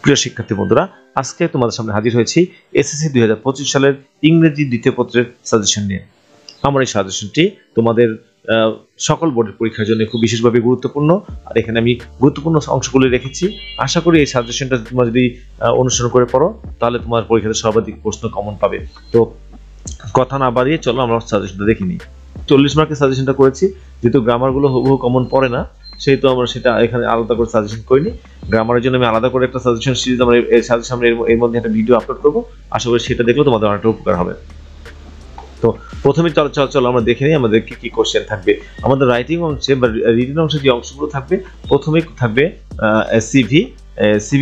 প্রিয় শিক্ষার্থী বন্ধুরা, আজকে তোমাদের সামনে হাজির হয়েছি এসএসসি 2025 সালের ইংরেজি দ্বিতীয় পত্রের সাজেশন নিয়ে। আমার এই সাজেশনটি তোমাদের সকল বোর্ডের পরীক্ষার জন্য খুব বিশেষভাবে গুরুত্বপূর্ণ, আর এখানে আমি গুরুত্বপূর্ণ অংশগুলো রেখেছি। আশা করি এই সাজেশনটা তোমরা যদি অনুসরণ করে পড়ো তাহলে তোমার পরীক্ষাতে সর্বাধিক প্রশ্ন কমন পাবে। তো কথা না বাড়িয়ে চলো আমরা সাজেশনটা দেখে নিই। 40 মার্কের সাজেশনটা করেছি, যেহেতু গ্রামারগুলো হুবহু কমন পড়ে না সেহেতু আমরা সেটা এখানে আলাদা করে সাজেশন করিনি। গ্রামারের জন্য আমি আলাদা করে একটা সাজেশন সিরিজ আমরা এর মধ্যে একটা ভিডিও আপলোড করবো, আশা করি সেটা দেখলে তোমাদের অনেকটা উপকার হবে। তো প্রথমে চলো আমরা দেখে নিই আমাদের কি কি কোশ্চেন থাকবে। আমাদের রাইটিং অংশে বা রিডিং অংশে যে অংশগুলো থাকবে, প্রথমে থাকবে CV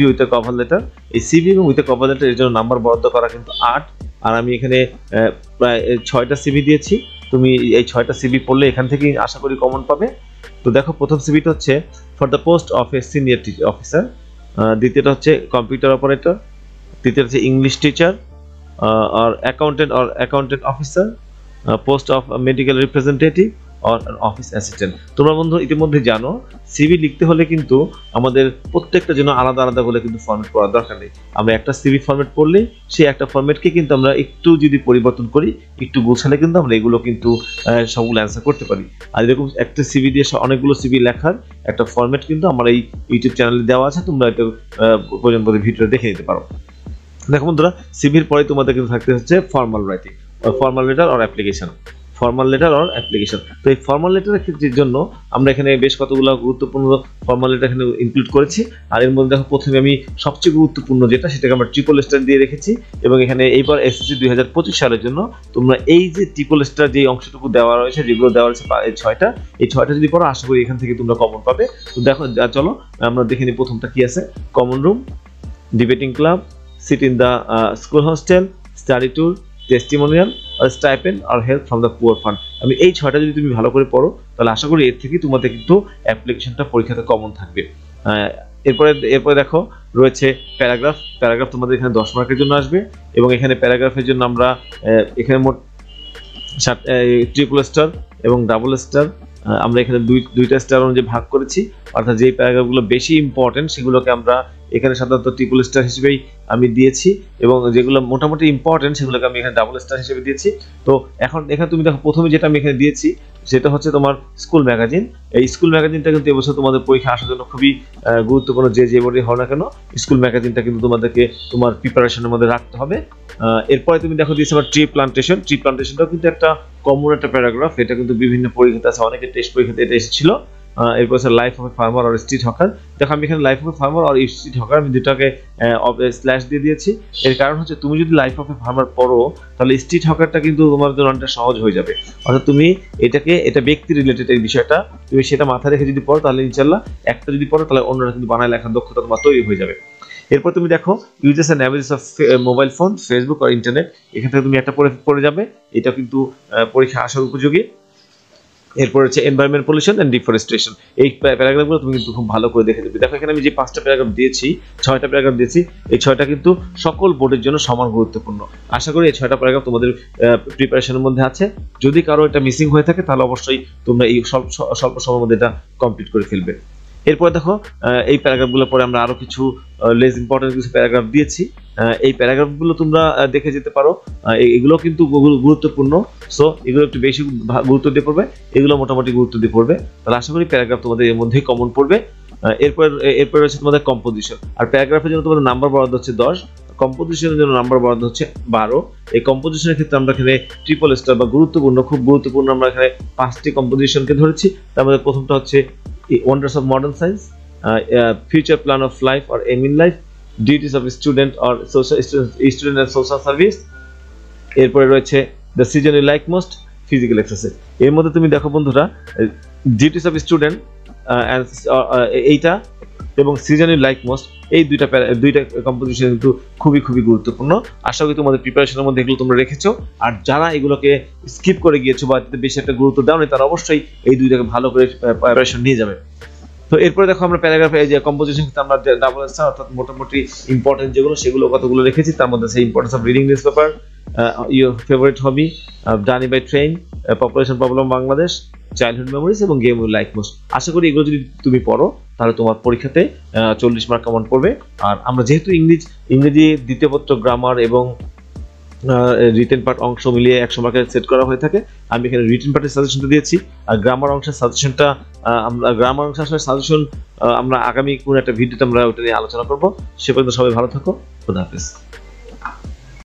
with a cover letter. এই সিভি এবং উইথ এ কভার লেটার এর জন্য নাম্বার বরাদ্দ করা কিন্তু 8, আর আমি এখানে প্রায় 6টা সিভি দিয়েছি। তুমি এই 6টা সিভি পড়লে এখান থেকে আশা করি কমন পাবে। তো দেখো, প্রথম সিভিটা হচ্ছে for the post of a senior officer, দ্বিতীয়টা হচ্ছে কম্পিউটার অপারেটর, তৃতীয়টা হচ্ছে English teacher or accountant officer, post of a medical representative or an office assistant। তোমরা বন্ধু ইতিমধ্যে জানো সিভি লিখতে হলে কিন্তু আমাদের প্রত্যেকটা জন্য আলাদা আলাদা করে কিন্তু ফরম্যাট করার দরকার নেই। আমরা একটা সিভি ফরম্যাট পড়লে সেই একটা ফরম্যাটকে কিন্তু আমরা একটু যদি পরিবর্তন করি, একটু গোছালে কিন্তু আমরা এগুলো কিন্তু সবগুলো অ্যান্সার করতে পারি। আর এরকম একটা সিভি দিয়ে অনেকগুলো সিভি লেখার একটা ফরম্যাট কিন্তু আমার এই ইউটিউব চ্যানেলে দেওয়া আছে, তোমরা এটা প্রয়োজন বোধে ভিডিও দেখে নিতে পারো। দেখো বন্ধুরা, সিভির পরে তোমাদের কিন্তু থাকতে হচ্ছে formal writing, formal letter or application. Formal letter or application, তো এই ফর্মাল লেটারের ক্ষেত্রের জন্য আমরা এখানে বেশ কতগুলো গুরুত্বপূর্ণ ফর্মাল লেটার এখানে ইনক্লুড করেছি। আর এর মধ্যে দেখো, প্রথমে আমি সবচেয়ে গুরুত্বপূর্ণ যেটা, সেটাকে আমরা ট্রিপল স্টার দিয়ে রেখেছি। এবং এখানে এইবার এসএসসি 2025 সালের জন্য তোমরা এই যে ট্রিপল স্টার যে অংশটুকু দেওয়া রয়েছে, যেগুলো দেওয়া রয়েছে এই 6টা যদি পড়ো আশা করি এখান থেকে তোমরা কমন পাবে। তো দেখো, চলো আমরা দেখে নিই প্রথমটা কি আছে। Common room, debating club, sit in the school hostel, study tour, testimonial or stipend or help from the poor fund। আমি এই 6টা যদি তুমি ভালো করে পড়ো তাহলে আশা করি এর থেকে তোমাদের কিন্তু অ্যাপ্লিকেশনটা পরীক্ষাতে কমন থাকবে। এরপরে দেখো রয়েছে প্যারাগ্রাফ তোমাদের এখানে 10 মার্কের জন্য আসবে। এবং এখানে প্যারাগ্রাফের জন্য আমরা এখানে মোট ট্রিপল স্টার এবং ডাবল স্টার আমরা এখানে দুইটা স্টার অনুযায়ী ভাগ করেছি। অর্থাৎ যে প্যারাগ্রাফগুলো বেশি ইম্পর্টেন্ট সেগুলোকে আমরা এখানে সাধারণত ট্রিপল স্টার হিসেবেই আমি দিয়েছি, এবং যেগুলো মোটামুটি ইম্পর্টেন্ট সেগুলোকে আমি এখানে ডাবল স্টার হিসেবে দিয়েছি। তো এখানে তুমি দেখো, প্রথমে যেটা আমি এখানে দিয়েছি সেটা হচ্ছে তোমার স্কুল ম্যাগাজিন। এই স্কুল ম্যাগাজিনটা কিন্তু এবছর তোমাদের পরীক্ষা আসার জন্য খুবই গুরুত্বপূর্ণ। যে বোর্ডে হও না কেন, স্কুল ম্যাগাজিনটা কিন্তু তোমাদেরকে তোমার প্রিপারেশনের মধ্যে রাখতে হবে। এরপরে তুমি দেখো দিয়েছে আবার ট্রি প্লান্টেশনটাও কিন্তু একটা কমন একটা প্যারাগ্রাফ। এটা কিন্তু বিভিন্ন পরীক্ষাতে আছে, অনেকের টেস্ট পরীক্ষাতে এটা এসেছিল। এরপর আছে life of a farmer or street hawker. দেখো, আমি এখানে life of a farmer or street hawker আমি দুটাকে স্ল্যাশ দিয়ে দিয়েছি। এর কারণ হচ্ছে তুমি যদি লাইফ অফ এ ফার্মার পড়ো তাহলে স্ট্রিট হকারটা কিন্তু তোমার জন্য অনেকটা সহজ হয়ে যাবে। অর্থাৎ তুমি এটা ব্যক্তি রিলেটেড এই বিষয়টা, তুমি সেটা মাথায় রেখে যদি পড়ো তাহলে ইনশাল্লাহ একটা যদি পড়ো তাহলে অন্যরা কিন্তু বানায় লেখার দক্ষতা তোমার তৈরি হয়ে যাবে। এরপর তুমি দেখো uses and abuse of mobile phone, Facebook আর ইন্টারনেট। এখান থেকে তুমি একটা পড়ে যাবে, এটা কিন্তু পরীক্ষা আসার উপযোগী। এরপর হচ্ছে এনভায়রনমেন্ট পলিউশন এন্ড ডিফরেস্টেশন। এই প্যারাগ্রাফগুলো তুমি কিন্তু খুব ভালো করে দেখে দেবে। দেখো, এখানে আমি যে 5টা প্যারাগ্রাফ দিয়েছি, 6টা প্যারাগ্রাফ দিয়েছি, এই 6টা কিন্তু সকল বোর্ডের জন্য সমান গুরুত্বপূর্ণ। আশা করি এই 6টা প্যারাগ্রাফ তোমাদের প্রিপারেশনের মধ্যে আছে। যদি কারো এটা মিসিং হয়ে থাকে তাহলে অবশ্যই তোমরা এই স্বল্প সময়ের মধ্যে এটা কমপ্লিট করে ফেলবে। এরপর দেখো, এই প্যারাগ্রাফগুলো পরে আমরা আরো কিছু লেস ইম্পর্টেন্ট কিছু প্যারাগ্রাফ দিয়েছি। এই প্যারাগ্রাফগুলো তোমরা দেখে যেতে পারো, এগুলো কিন্তু গুরুত্বপূর্ণ। সো এগুলো একটু বেশি গুরুত্ব দিয়ে পড়বে, এগুলো মোটামুটি গুরুত্ব দিয়ে পড়বে। তাহলে আশা করি প্যারাগ্রাফ তোমাদের এর মধ্যেই কমন পড়বে। এরপর হচ্ছে তোমাদের কম্পোজিশন। আর প্যারাগ্রাফের জন্য তোমাদের নাম্বার বরাদ্দ হচ্ছে 10, কম্পোজিশনের জন্য নাম্বার বরাদ্দ হচ্ছে 12। এই কম্পোজিশনের ক্ষেত্রে আমরা এখানে ট্রিপল স্টার বা খুব গুরুত্বপূর্ণ আমরা এখানে 5টি কম্পোজিশনকে ধরেছি। তার মধ্যে প্রথমটা হচ্ছে wonders of modern science, future plan of life or aim in life, duties of student or student and social service. এরপরে রয়েছে the season you like most, physical exercise. এর মধ্যে তুমি দেখো বন্ধুরা, ডিউটিস অফ স্টুডেন্ট এইটা এবং সিজন ইউ লাইক মোস্ট, এই দুইটা কম্পোজিশন কিন্তু খুবই গুরুত্বপূর্ণ। আশা করি তোমাদের প্রিপারেশনের মধ্যে এগুলো তোমরা রেখেছো। আর যারা এগুলোকে স্কিপ করে গিয়েছো বা বেশি একটা গুরুত্ব দাওনি, তারা অবশ্যই এই দুইটাকে ভালো করে প্রিপারেশন নিয়ে যাবে। তো এরপরে দেখো, আমরা প্যারাগ্রাফে এই যে কম্পোজিশন আমরা ডাবল স্টার অর্থাৎ মোটামুটি ইম্পর্টেন্ট সেগুলো কতগুলো রেখেছি। তার মধ্যে সেই importance of reading newspaper, your favourite hobby, journey by train, population problem Bangladesh, childhood memories এবং গেম ইউ লাইক মোস্ট। আশা করি এগুলো যদি তুমি পড়ো তাহলে তোমার পরীক্ষাতে 40 মার্ক কমন পড়বে। আর আমরা যেহেতু ইংরেজি দ্বিতীয় পত্র, গ্রামার এবং রিটেন পার্ট অংশ মিলিয়ে 100 মার্কের সেট করা হয়ে থাকে, আমি এখানে রিটেন পার্টের সাজেশনটা দিয়েছি। আর গ্রামার অংশের সাজেশনটা আমরা গ্রামার অংশ আসলে সাজেশন আমরা আগামী কোন একটা ভিডিওতে আমরা ওটা নিয়ে আলোচনা করব। সে পর্যন্ত সবাই ভালো থাকো, খোদা হাফেজ।